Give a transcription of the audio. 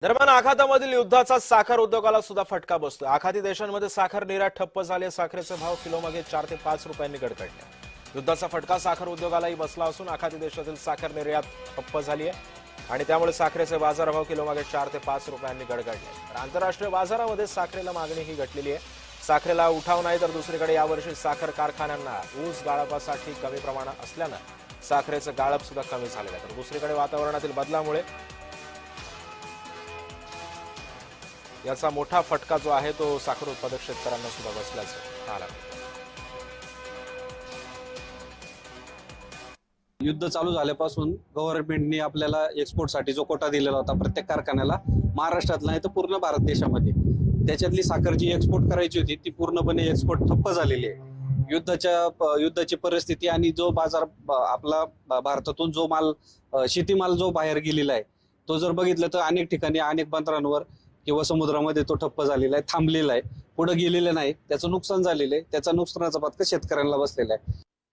दरम्यान आखातामधील युद्धाचा साखर उद्योगाला सुद्धा फटका बसतोय। आखाती देशांमध्ये साखर निर्यात ठप्प झाली। साखरेचे भाव किलोमागे 4 ते 5 रुपयांनी गडगडले। युद्धाचा फटका साखर उद्योगालाही बसला असून आखाती देशातील साखर निर्यात ठप्प झाली आहे आणि त्यामुळे साखरेचे बाजारभाव किलोमागे 4 ते 5 रुपयांनी गडगडले। तर आंतरराष्ट्रीय बाजारामध्ये साखरेला मागणी ही घटलेली आहे। साखरेला उठाव नाही तर दुसरीकडे यावर्षी साखर कारखान्यांना ऊस गाळपासाठी कमी प्रमाणात असल्यानं साखरेचं गाळप सुद्धा कमी झालेलं आहे। तर दुसरीकडे वातावरणातील बदलामुळे याचा मोठा फटका जो आहे तो साखर उत्पादक शेतकऱ्यांना सुद्धा बसल्याचं पाहायला मिळतं। युद्ध चालू झाल्यापासून गव्हर्नमेंटने आपल्याला एक्सपोर्टसाठी जो कोटा दिलेला होता प्रत्येक कारखान्याला, महाराष्ट्रातला नाही तर पूर्ण भारत देशामध्ये, त्याच्यातली साखर जी एक्सपोर्ट करायची होती ती पूर्णपणे एक्सपोर्ट ठप्प झालेली आहे। युद्धाची परिस्थिती आणि जो बाजार आपला भारतातून जो माल शेतीमाल जो बाहेर गेलेला आहे तो जर बघितलं तर अनेक ठिकाणी अनेक बंदरांवर किंवा समुद्रामध्ये तो ठप्प झालेला आहे, थांबलेला आहे, पुढे गेलेला नाही, त्याचं नुकसान झालेलं आहे। त्याचा नुकसानाचा फटका शेतकऱ्यांना बसलेला आहे।